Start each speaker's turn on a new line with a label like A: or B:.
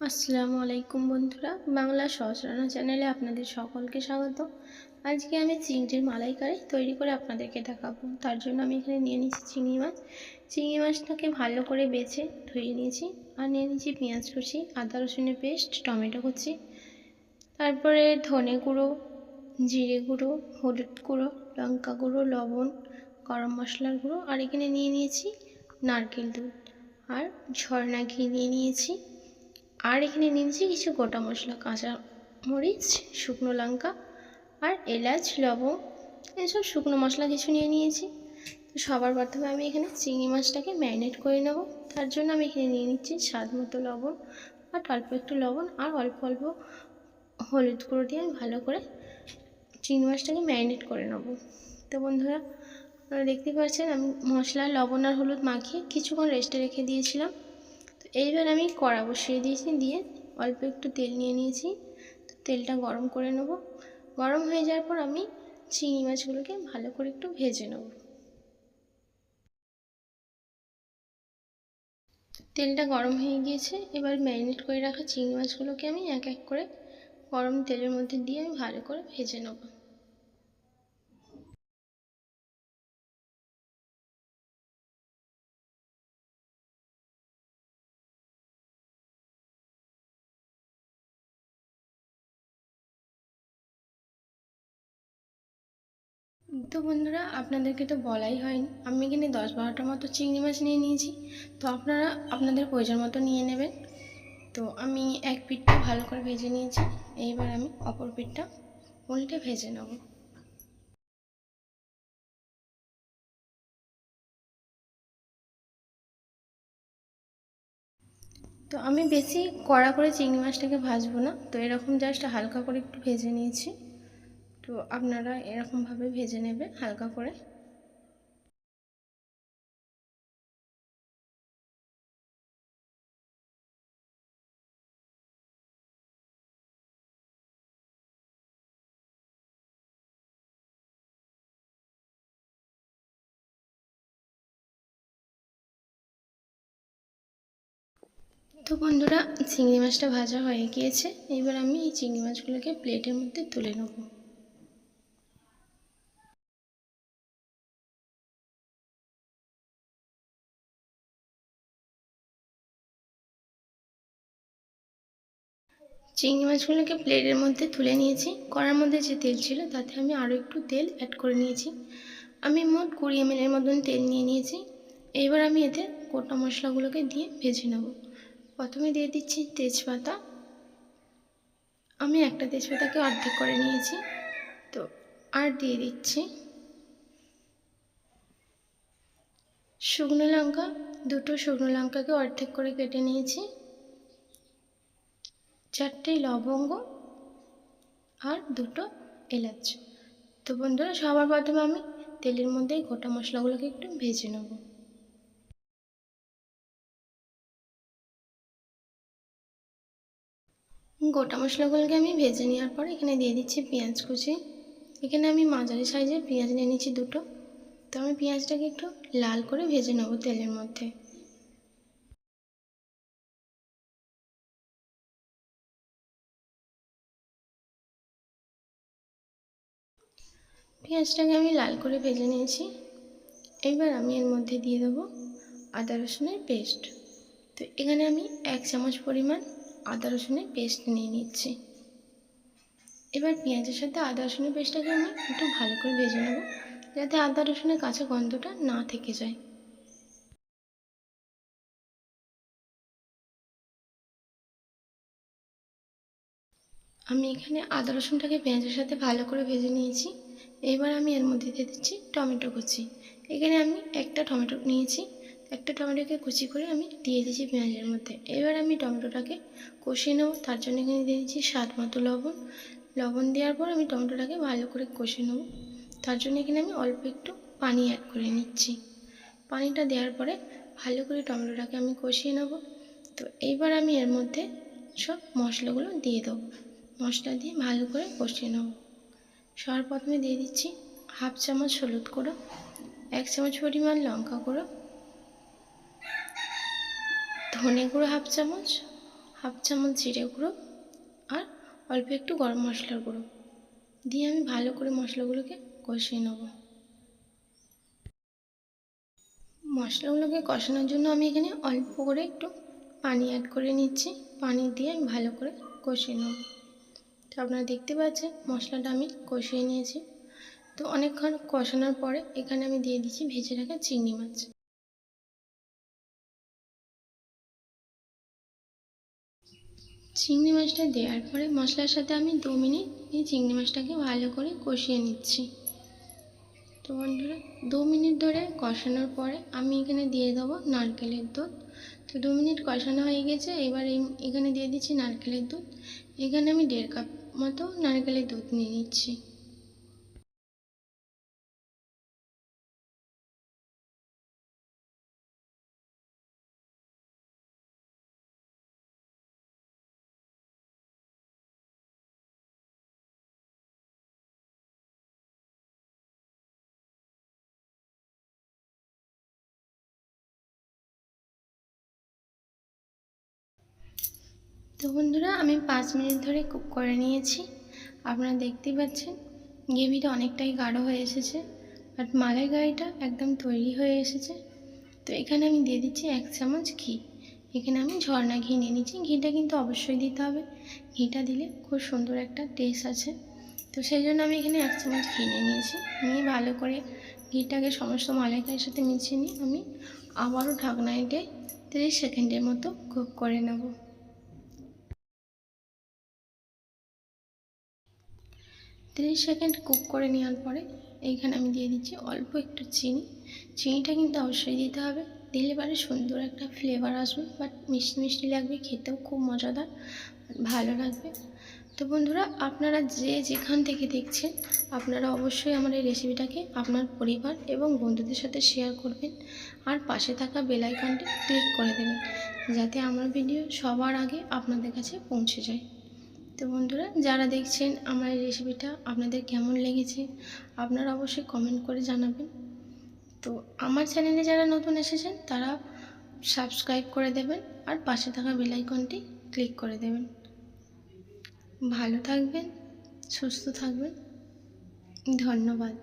A: আসসালামু আলাইকুম বন্ধুরা, বাংলা সহজ রান্না চ্যানেলে আপনাদের সকলকে স্বাগত। আজকে আমি চিংড়ির মালাইকারি তৈরি করে আপনাদেরকে দেখাবো। তার জন্য আমি এখানে নিয়ে নিয়েছি চিংড়ি মাছ। চিংড়ি মাছটাকে ভালো করে বেছে ধুয়ে নিয়েছি। আর নিয়ে নিয়েছি পেঁয়াজ কুচি, আদা রসুনের পেস্ট, টমেটো কুচি, তারপরে ধনে গুঁড়ো, জিরে গুঁড়ো, হলুদ গুঁড়ো, লঙ্কা গুঁড়ো, লবণ, গরম মশলার গুঁড়ো। আর এখানে নিয়ে নিয়েছি নারকেল দুধ আর ঝর্ণা ঘি নিয়ে নিয়েছি। আর এখানে নিয়েছি কিছু গোটা মশলা, কাঁচা মরিচ, শুকনো লঙ্কা আর এলাচ, লবঙ্গ, এসব শুকনো মশলা কিছু নিয়ে নিয়েছি। তো সবার প্রথমে আমি এখানে চিংড়ি মাছটাকে ম্যারিনেট করে নেব। তার জন্য আমি এখানে নিয়ে নিচ্ছি স্বাদ মতো লবণ আর অল্প একটু লবণ আর অল্প অল্প হলুদ গুঁড়ো দিয়ে আমি ভালো করে চিংড়ি মাছটাকে ম্যারিনেট করে নেব। তো বন্ধুরা, আপনারা দেখতে পাচ্ছেন আমি মশলা, লবণ আর হলুদ মাখিয়ে কিছুক্ষণ রেস্টে রেখে দিয়েছিলাম। তো এইবার আমি কড়া বসিয়ে দিয়েছি, দিয়ে অল্প একটু তেল নিয়ে নিয়েছি। তো তেলটা গরম করে নেব। গরম হয়ে যাওয়ার পর আমি চিংড়ি মাছগুলোকে ভালো করে একটু ভেজে নেব। তেলটা গরম হয়ে গিয়েছে, এবার ম্যারিনেট করে রাখা চিংড়ি মাছগুলোকে আমি এক এক করে গরম তেলের মধ্যে দিয়ে আমি ভালো করে ভেজে নেব। তো বন্ধুরা, আপনাদেরকে তো বলাই হয়নি, আমি এখানে 10-12টা মতো চিংড়ি মাছ নিয়ে নিয়েছি। তো আপনারা আপনাদের প্রয়োজন মতো নিয়ে নেবেন। তো আমি এক পিঠটা ভালো করে ভেজে নিয়েছি। এইবার আমি অপর পিঠটা উল্টে ভেজে নেব। তো আমি বেশি কড়া করে চিংড়ি মাছটাকে ভাজবো না, তো এরকম জাস্ট হালকা করে একটু ভেজে নিয়েছি। তো আপনারা এরকমভাবে ভেজে নেবে হালকা করে। তো বন্ধুরা, চিংড়ি মাছটা ভাজা হয়ে গিয়েছে। এবার আমি এই চিংড়ি মাছগুলোকে প্লেটের মধ্যে তুলে নেব। চিংড়ি মাছগুলোকে প্লেটের মধ্যে তুলে নিয়েছি। কড়ার মধ্যে যে তেল ছিল তাতে আমি আরও একটু তেল অ্যাড করে নিয়েছি। আমি মোট 20 ml এর মতন তেল নিয়ে নিয়েছি। এবার আমি এতে গোটা মশলাগুলোকে দিয়ে ভেজে নেব। প্রথমে দিয়ে দিচ্ছি তেজপাতা। আমি একটা তেজপাতাকে অর্ধেক করে নিয়েছি। তো আর দিয়ে দিচ্ছি শুকনো লঙ্কা। দুটো শুকনো লঙ্কাকে অর্ধেক করে কেটে নিয়েছি। 4টে লবঙ্গ আর দুটো এলাচ। তো বন্ধুরা, সবার প্রথমে আমি তেলের মধ্যে গোটা মশলাগুলোকে একটু ভেজে নেব। গোটা মশলাগুলোকে আমি ভেজে নেওয়ার পর এখানে দিয়ে দিচ্ছি পেঁয়াজ কুচি। এখানে আমি মাঝারি সাইজের পেঁয়াজ নিয়ে নিচ্ছি দুটো। তো আমি পেঁয়াজটাকে একটু লাল করে ভেজে নেব তেলের মধ্যে। পেঁয়াজটাকে আমি লাল করে ভেজে নিয়েছি। এবার আমি এর মধ্যে দিয়ে দেবো আদা রসুনের পেস্ট। তো এখানে আমি 1 চামচ পরিমাণ আদা রসুনের পেস্ট নিয়ে নিচ্ছি। এবার পেঁয়াজের সাথে আদা রসুনের পেস্টটাকে আমি একটু ভালো করে ভেজে নেব, যাতে আদা রসুনের কাঁচা গন্ধটা না থেকে যায়। আমি এখানে আদা রসুনটাকে পেঁয়াজের সাথে ভালো করে ভেজে নিয়েছি। এবার আমি এর মধ্যে দিয়ে দিচ্ছি টমেটো কুচি। এখানে আমি একটা টমেটো নিয়েছি। একটা টমেটোকে কুচি করে আমি দিয়ে দিচ্ছি পেঁয়াজের মধ্যে। এবার আমি টমেটোটাকে কষিয়ে নেব। তার জন্য এখানে দিয়ে দিচ্ছি স্বাদ মতো লবণ। লবণ দেওয়ার পর আমি টমেটোটাকে ভালো করে কষিয়ে নেব। তার জন্য এখানে আমি অল্প একটু পানি অ্যাড করে নিচ্ছি। পানিটা দেওয়ার পরে ভালো করে টমেটোটাকে আমি কষিয়ে নেব। তো এইবার আমি এর মধ্যে সব মশলাগুলো দিয়ে দেবো। মশলা দিয়ে ভালো করে কষিয়ে নেব। সবার প্রথমে দিয়ে দিচ্ছি 1/2 চামচ হলুদ গুঁড়ো, 1 চামচ পরিমাণ লঙ্কা গুঁড়ো, ধনে গুঁড়ো 1/2 চামচ হাফ চামচ জিরে গুঁড়ো আর অল্প একটু গরম মশলার গুঁড়ো দিয়ে আমি ভালো করে মশলাগুলোকে কষিয়ে নেব। মশলাগুলোকে কষানোর জন্য আমি এখানে অল্প করে একটু পানি অ্যাড করে নিচ্ছি। পানি দিয়ে আমি ভালো করে কষিয়ে নেব। তো আপনারা দেখতে পাচ্ছেন মশলাটা আমি কষিয়ে নিয়েছি। তো অনেকক্ষণ কষানোর পরে এখানে আমি দিয়ে দিচ্ছি ভেজে রাখা চিংড়ি মাছ। চিংড়ি মাছটা দেওয়ার পরে মশলার সাথে আমি 2 মিনিট এই চিংড়ি মাছটাকে ভালো করে কষিয়ে নিচ্ছি। তো বন্ধুরা 2 মিনিট ধরে কষানোর পরে আমি এখানে দিয়ে দেবো নারকেলের দুধ। তো 2 মিনিট কষানো হয়ে গেছে, এবার এখানে দিয়ে দিচ্ছি নারকেলের দুধ। এখানে আমি 1.5 কাপ মতো নারকেলের দুধ নিয়ে নিচ্ছি। তো বন্ধুরা আমি 5 মিনিট ধরে কুক করে নিয়েছি। আপনারা দেখতেই পাচ্ছেন গ্রেভিটা অনেকটাই গাঢ় হয়ে এসেছে আর মালাইকারিটা একদম তৈরি হয়ে এসেছে। তো এখানে আমি দিয়ে দিচ্ছি 1 চামচ ঘি। এখানে আমি ঝর্ণা ঘি নিয়ে নিচ্ছি। ঘিটা কিন্তু অবশ্যই দিতে হবে, ঘিটা দিলে খুব সুন্দর একটা টেস্ট আছে। তো সেই জন্য আমি এখানে 1 চামচ ঘি নিয়ে নিয়েছি। নিয়ে ভালো করে ঘিটাকে সমস্ত মালাইকারির সাথে মিশিয়ে নিয়ে আমি আবারও ঢাকনায় দিয়ে 30 সেকেন্ডের মতো কুক করে নেব। 30 সেকেন্ড কুক করে নেওয়ার পরে এইখানে আমি দিয়ে দিচ্ছি অল্প একটু চিনি। চিনিটা কিন্তু অবশ্যই দিতে হবে, দিলে পরে সুন্দর একটা ফ্লেভার আসবে, বাট মিষ্টি মিষ্টি লাগবে, খেতেও খুব মজাদার, ভালো লাগবে। তো বন্ধুরা আপনারা যে যেখান থেকে দেখছেন আপনারা অবশ্যই আমার এই রেসিপিটাকে আপনার পরিবার এবং বন্ধুদের সাথে শেয়ার করবেন আর পাশে থাকা বেল আইকনটি ক্লিক করে দেবেন যাতে আমার ভিডিও সবার আগে আপনাদের কাছে পৌঁছে যায়। তো বন্ধুরা যারা দেখছেন আমার এই রেসিপিটা আপনাদের কেমন লেগেছে আপনারা অবশ্যই কমেন্ট করে জানাবেন। তো আমার চ্যানেলে যারা নতুন এসেছেন তারা সাবস্ক্রাইব করে দেবেন আর পাশে থাকা বেল আইকনটি ক্লিক করে দেবেন। ভালো থাকবেন, সুস্থ থাকবেন, ধন্যবাদ।